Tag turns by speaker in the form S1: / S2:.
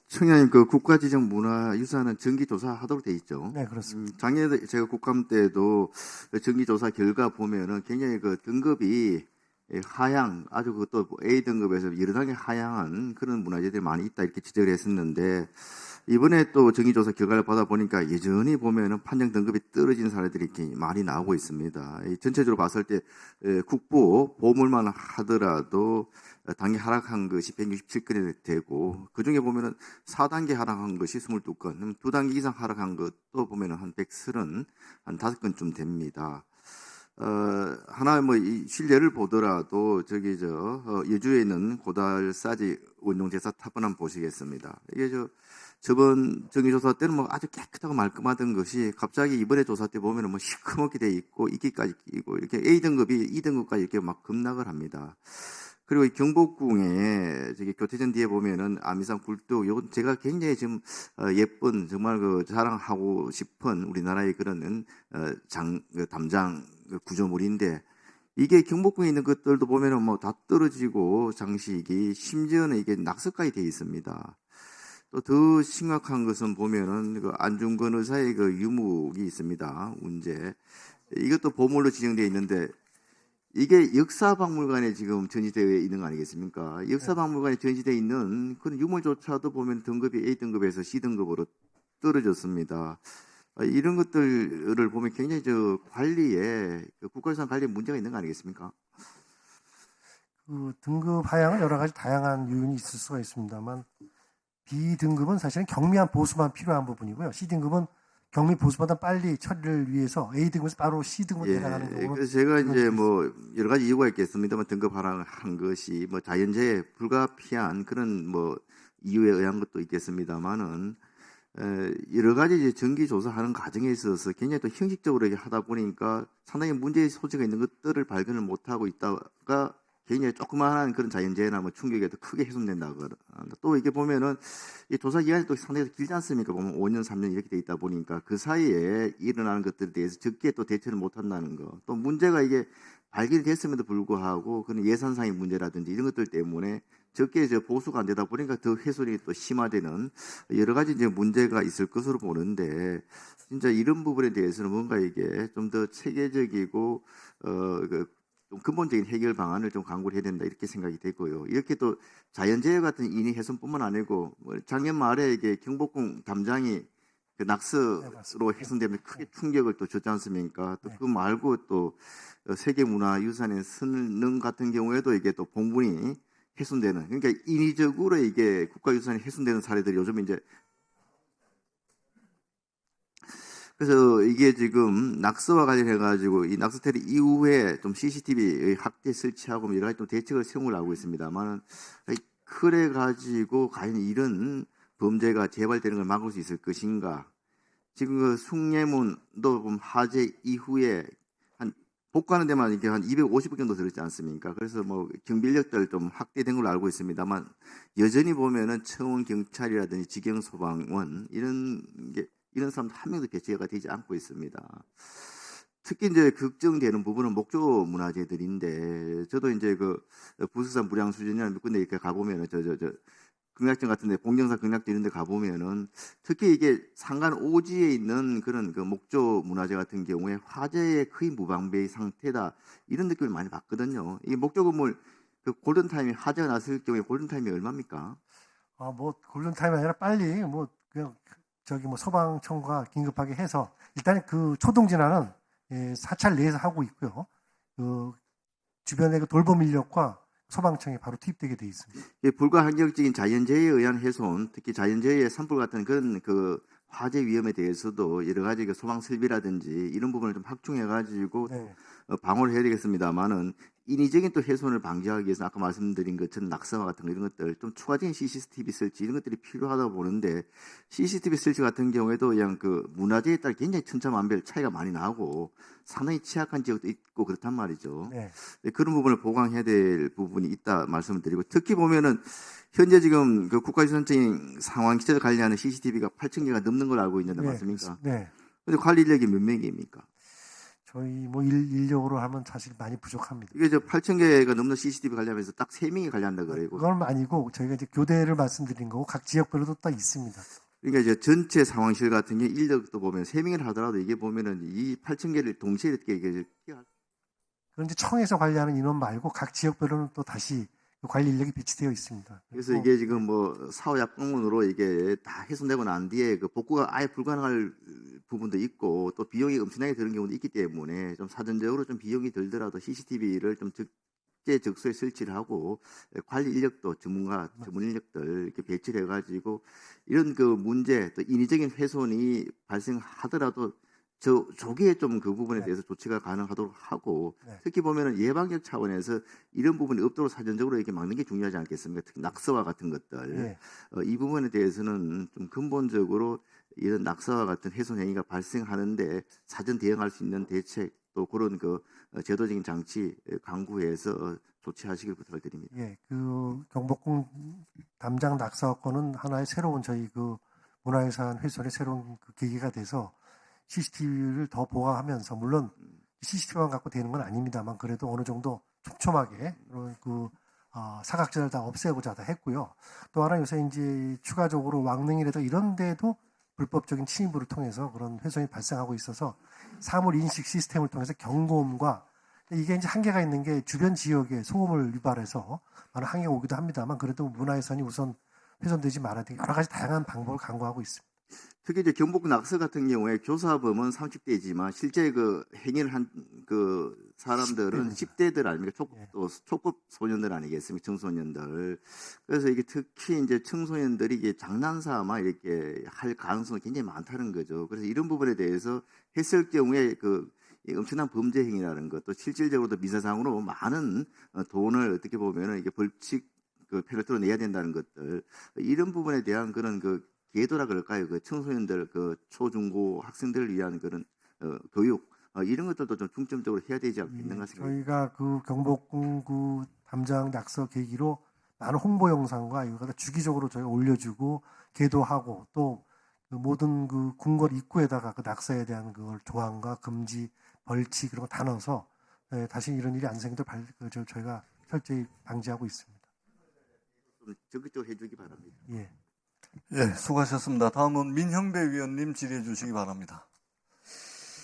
S1: 청양님 그 국가지정 문화유산은 정기조사하도록 돼 있죠.
S2: 네, 그렇습니다.
S1: 작년에 제가 국감 때도 정기조사 결과 보면은 굉장히 그 등급이 하향, 아주 그것도 A 등급에서 여러 단계 하향한 그런 문화재들이 많이 있다 이렇게 지적을 했었는데 이번에 또 정기조사 결과를 받아보니까 여전히 보면은 판정 등급이 떨어진 사례들이 이렇게 많이 나오고 있습니다. 전체적으로 봤을 때 국보 보물만 하더라도 단계 하락한 것이 167건이 되고 그중에 보면은 4단계 하락한 것이 22건, 2단계 이상 하락한 것도 보면은 한 130, 한 5건쯤 됩니다. 하나 이 실례를 보더라도 여주에 있는 고달사지 원종제사 탑을 한번 보시겠습니다. 이게 저번 정기조사 때는 아주 깨끗하고 말끔하던 것이 갑자기 이번에 조사 때 보면은 시커멓게 돼 있고 이끼까지 끼고 이렇게 A 등급이 2등급까지 이렇게 막 급락을 합니다. 그리고 이 경복궁에 교태전 뒤에 보면은 아미산 굴뚝, 요건 제가 굉장히 지금 예쁜 정말 그 자랑하고 싶은 우리나라의 그런 담장 구조물인데 이게 경복궁에 있는 것들도 보면은 다 떨어지고 장식이 심지어는 이게 낙서까지 되어 있습니다. 또 더 심각한 것은 보면은 그 안중근 의사의 그 유목이 있습니다. 운제. 이것도 보물로 지정되어 있는데 이게 역사박물관에 지금 전시되어 있는 거 아니겠습니까? 역사박물관에 전시되어 있는 그런 유물조차도 보면 등급이 A 등급에서 C 등급으로 떨어졌습니다. 이런 것들을 보면 굉장히 관리에 국가유산 관리에 문제가 있는 거 아니겠습니까?
S2: 그 등급 하향은 여러 가지 다양한 요인이 있을 수가 있습니다만 B 등급은 사실은 경미한 보수만 필요한 부분이고요. C 등급은 경미 보수보다 빨리 처리를 위해서 A 등급에서 바로 C 등급으로 내려가는 경우는
S1: 그래서 제가 이제 여러 가지 이유가 있겠습니다만 등급 하락한 것이 자연재해 불가피한 그런 이유에 의한 것도 있겠습니다만은 여러 가지 이제 정기 조사하는 과정에 있어서 굉장히 또 형식적으로 하다 보니까 상당히 문제의 소지가 있는 것들을 발견을 못하고 있다가 굉장히 조그마한 그런 자연재해나 충격에도 크게 훼손된다고. 또 이게 보면은 이 조사 기간이 또 상당히 길지 않습니까? 보면 5년, 3년 이렇게 돼 있다 보니까 그 사이에 일어나는 것들에 대해서 적게 또 대처를 못한다는 거. 또 문제가 이게 발견이 됐음에도 불구하고 그런 예산상의 문제라든지 이런 것들 때문에 적게 보수가 안 되다 보니까 더 훼손이 또 심화되는 여러 가지 이제 문제가 있을 것으로 보는데 진짜 이런 부분에 대해서는 뭔가 이게 좀 더 체계적이고 좀 근본적인 해결 방안을 좀 강구를 해야 된다 이렇게 생각이 되고요. 이렇게 또 자연재해 같은 인위 훼손뿐만 아니고 작년 말에 이게 경복궁 담장이 그 낙서로 훼손되면서 크게 충격을 또 줬지 않습니까? 또 그거 말고 또 세계문화유산의 선릉 같은 경우에도 이게 또 봉분이 훼손되는 그러니까 인위적으로 이게 국가유산이 훼손되는 사례들이 요즘 이제 그래서 이게 지금 낙서와 관련해가지고 이 낙서 테러 이후에 좀 CCTV 확대 설치하고 여러 가지 좀 대책을 세운 걸로 알고 있습니다만 그래가지고 과연 이런 범죄가 재발되는 걸 막을 수 있을 것인가? 지금 그 숭례문도 화재 이후에 한 복구하는 데만 이렇게 한 250억 정도 들었지 않습니까? 그래서 경비력들 좀 확대된 걸로 알고 있습니다만 여전히 보면은 청원 경찰이라든지 직영 소방원 이런 사람 한 명도 배치가 되지 않고 있습니다. 특히 이제 걱정되는 부분은 목조 문화재들인데 저도 이제 그 부수산 무량 수준이나 몇 군데 이렇게 가보면은 극락전 같은데 공정사 극락전 이런 데 가보면은 특히 이게 상간 오지에 있는 그런 그 목조 문화재 같은 경우에 화재에 거의 무방비의 상태다 이런 느낌을 많이 받거든요. 이 목조 건물 그 골든타임이 화재가 났을 경우에 골든타임이 얼마입니까?
S2: 골든타임이 아니라 빨리 그냥 소방청과 긴급하게 해서 일단 그 초동 진화는 사찰 내에서 하고 있고요. 그 주변의 그 돌봄 인력과 소방청에 바로 투입되게 돼 있습니다.
S1: 불가항력적인 자연재해에 의한 훼손, 특히 자연재해의 산불 같은 그런 그 화재 위험에 대해서도 여러 가지 그 소방 설비라든지 이런 부분을 좀 확충해가지고 방어를 해야 되겠습니다만은 인위적인 또 훼손을 방지하기 위해서 아까 말씀드린 것처럼 낙서와 같은 거 이런 것들 좀 추가적인 CCTV 설치 이런 것들이 필요하다고 보는데 CCTV 설치 같은 경우에도 그냥 그 문화재에 따라 굉장히 천차만별 차이가 많이 나고 상당히 취약한 지역도 있고 그렇단 말이죠. 그런 부분을 보강해야 될 부분이 있다 말씀을 드리고 특히 보면은 현재 지금 그 국가유산청이 상황 기체를 관리하는 CCTV가 8,000개가 넘는 걸 알고 있는데 맞습니까?
S2: 네.
S1: 근데 관리 인력이 몇 명입니까?
S2: 저희 뭐 인력으로 하면 사실 많이 부족합니다.
S1: 이게 저 8,000개가 넘는 CCTV 관리하면서 딱 3명이 관리한다 그래요.
S2: 그건 아니고 저희가 이제 교대를 말씀드린 거고 각 지역별로도 딱 있습니다.
S1: 그러니까 이제 전체 상황실 같은 게 인력도 보면 3명을 하더라도 이게 보면은 이 8,000개를 동시에 이렇게 이게
S2: 그런 이제 청에서 관리하는 인원 말고 각 지역별로는 또 다시 그 관리 인력이 배치되어 있습니다.
S1: 그래서 이게 지금 뭐 사후약방문으로 이게 다 훼손되고 난 뒤에 그 복구가 아예 불가능할 부분도 있고 또 비용이 엄청나게 드는 경우도 있기 때문에 좀 사전적으로 좀 비용이 들더라도 CCTV를 좀 적재적소에 설치를 하고 관리 인력도 전문 인력들 이렇게 배치를 해가지고 이런 그 문제 또 인위적인 훼손이 발생하더라도 조기에 좀 그 부분에
S2: 네.
S1: 대해서 조치가 가능하도록 하고
S2: 네.
S1: 특히 보면은 예방적 차원에서 이런 부분이 없도록 사전적으로 이렇게 막는 게 중요하지 않겠습니까? 특히 낙서와 같은 것들
S2: 예.
S1: 이 부분에 대해서는 좀 근본적으로 이런 낙서와 같은 훼손 행위가 발생하는데 사전 대응할 수 있는 대책 또 그런 그 제도적인 장치 강구해서 조치하시길 부탁을 드립니다.
S2: 예, 그 경복궁 담장 낙서건은 하나의 새로운 저희 그 문화유산 훼손의 새로운 그 계기가 돼서 CCTV를 더 보강하면서 물론 CCTV만 갖고 되는 건 아닙니다만 그래도 어느 정도 촘촘하게 그런 그 사각지대를 다 없애고자 다 했고요. 또 하나 요새 이제 추가적으로 왕릉이라도 이런 데도 불법적인 침입을 통해서 그런 훼손이 발생하고 있어서 사물 인식 시스템을 통해서 경고음과 이게 이제 한계가 있는 게 주변 지역에 소음을 유발해서 많은 항해가 오기도 합니다만 그래도 문화유산이 우선 훼손되지 말아야 되게 여러 가지 다양한 방법을 강구하고 있습니다.
S1: 특히 이제 경복 낙서 같은 경우에 교사범은 30대이지만 실제 그 행위를 한 그 사람들은 10대들 아닙니까? 촉법 소년들 아니겠습니까? 청소년들. 그래서 이게 특히 이제 청소년들이 이게 장난삼아 이렇게 할 가능성이 굉장히 많다는 거죠. 그래서 이런 부분에 대해서 했을 경우에 그 엄청난 범죄 행위라는 것, 또 실질적으로도 민사상으로 많은 돈을 어떻게 보면은 이게 벌칙 그 페널티로 내야 된다는 것들 이런 부분에 대한 그런 그 계도라 그럴까요? 그 청소년들, 그 초중고 학생들을 위한 그런 교육 이런 것들도 좀 중점적으로 해야 되지 않겠는가 생각합니다.
S2: 저희가 그 경복궁 그 담장 낙서 계기로 많은 홍보 영상과 이거 주기적으로 저희가 올려주고 계도하고 또 그 모든 그 궁궐 입구에다가 그 낙서에 대한 그걸 조항과 금지, 벌칙 이런 거 다 넣어서 다시 이런 일이 안 생기도록 저희가 철저히 방지하고 있습니다.
S1: 좀 적극적으로 해주기 바랍니다.
S2: 예.
S3: 예, 수고하셨습니다. 다음은 민형배 위원님 질의해 주시기 바랍니다.